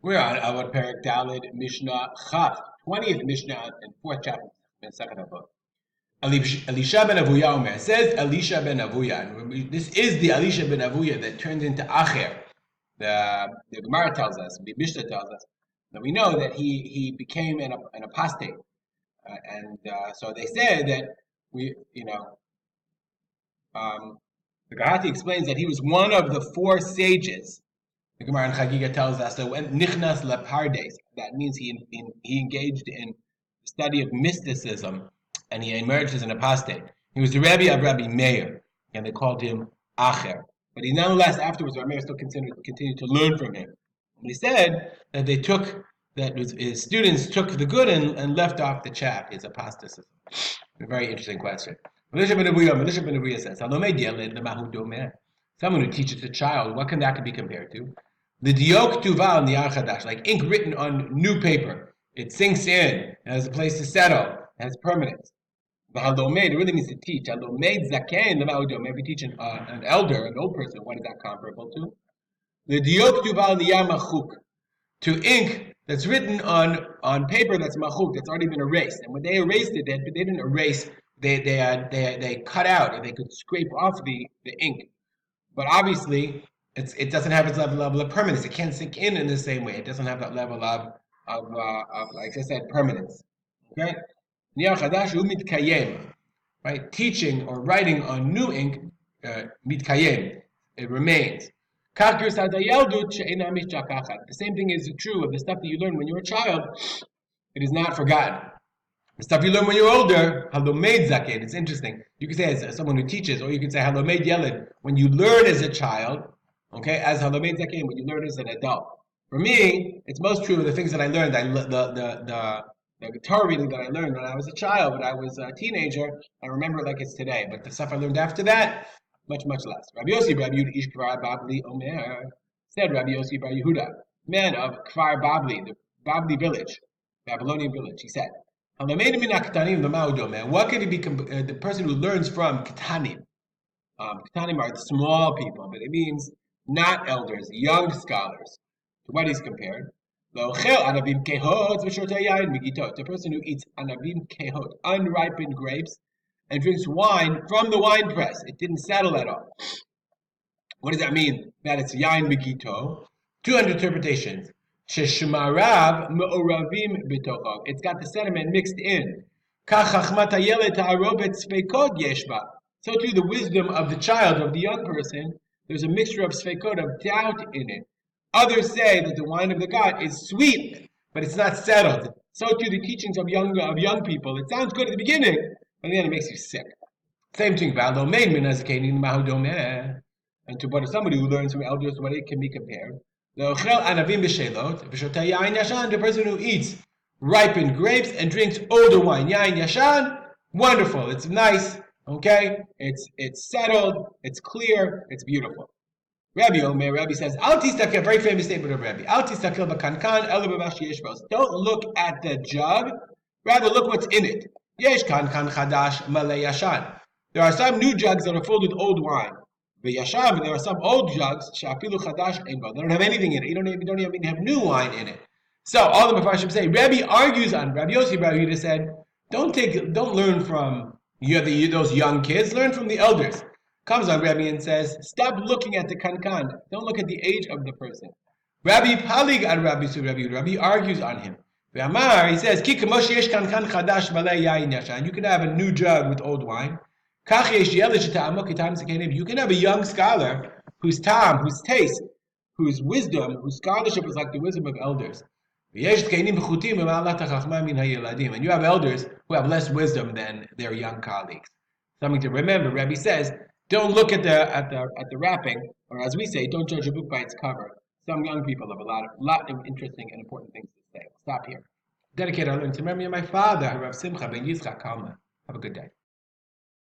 We're on Avot Perek Dalid Mishnah Chaf, 20th Mishnah and 4th chapter in second Avot. Elisha ben Avuya Omer. It says Elisha ben Avuya. And this is the Elisha ben Avuya that turned into Acher. The Gemara tells us, the Mishnah tells us, that we know that he became an apostate. So they said that the Gahati explains that he was one of the 4 sages. The Gemara in Chagiga tells us that when Nichnas Lepardes, that means he engaged in the study of mysticism, and he emerged as an apostate. He was the Rebbe of Rabbi Meir, and they called him Acher. But he nonetheless, afterwards, Rabbi Meir still continued to learn from him. And he said that his students took the good and left off the chaff, his apostasy. A very interesting question. Elisha ben Avuya says, someone who teaches a child, what can that be compared to? The diok tuval niyar chadash, like ink written on new paper. It sinks in, it has a place to settle, it has permanence. The halomed really means to teach. Halomed zaken lemaudom. Maybe teach an elder, an old person. What is that comparable to? The diok tuval niyar machuk, to ink that's written on paper that's machuk, that's already been erased. And when they erased it, they didn't erase. They cut out, and they could scrape off the ink. But obviously, it doesn't have its level of permanence. It can't sink in the same way. It doesn't have that level of like I said, permanence. Okay? Niyar chadash hu mitkayem. Right? Teaching or writing on new ink, mitkayem. It remains. The same thing is true of the stuff that you learn when you're a child. It is not forgotten. The stuff you learn when you're older, halomed zaken. It's interesting. You can say as someone who teaches, or you can say halomed yeled. When you learn as a child, okay, as halomed zaken, when you learn as an adult. For me, it's most true of the things that I learned. The Torah reading that I learned when I was a child, when I was a teenager, I remember it like it's today. But the stuff I learned after that, much less. Rabbi Yossi Bar Yehuda Ish Kfar Babli Omer, said Rabbi Yossi Bar Yehuda, man of Kfar Babli, the Babli village, Babylonian village, he said. What could it be? The person who learns from Ketanim. Ketanim are the small people, but it means not elders, young scholars. To what he's compared. The person who eats anavim kehot, unripened grapes, and drinks wine from the wine press. It didn't settle at all. What does that mean? That it's yain migito. 200 interpretations. Sheshmarav me'oravim bitochav. It's got the sediment mixed in. Kachachmat hayelet ha'arobet sfeikot yeshba. So too the wisdom of the child, of the young person, there's a mixture of sfeikot, of doubt in it. Others say that the wine of the God is sweet, but it's not settled. So too the teachings of young people. It sounds good at the beginning, but then it makes you sick. Same thing. And to what somebody who learns from elders, what it can be compared. The person who eats ripened grapes and drinks older wine, yain yashan, wonderful. It's nice, okay? It's settled, it's clear, it's beautiful. Rabbi says, Al tistakel, very famous statement of Rabbi. Al tistakel b'kankan ela b'ma sheyesh b'os. Don't look at the jug, rather look what's in it. Yesh kankan chadash malei yashan. There are some new jugs that are filled with old wine. V'yasham, but there are some old jugs, shafilu chadash ein bo. They don't have anything in it. You don't even have new wine in it. So all the Mefarshim say, Rabbi argues on. Rabbi Yossi Bar Yehuda said, don't learn from those young kids. Learn from the elders. Comes on Rabbi and says, stop looking at the kankan. Don't look at the age of the person. Rabbi Palig and Rabbi Yehuda. Rabbi argues on him. V'amar, he says, Ki kamosh yesh kankan chadash malei yain yashan. You can have a new jug with old wine. You can have a young scholar whose taste, whose wisdom, whose scholarship is like the wisdom of elders. And you have elders who have less wisdom than their young colleagues. Something to remember. Rabbi says, don't look at the wrapping, or as we say, don't judge a book by its cover. Some young people have a lot of interesting and important things to say. Stop here. Dedicate our learning to memory of my father, Rav Simcha ben Yitzchak Kalman. Have a good day.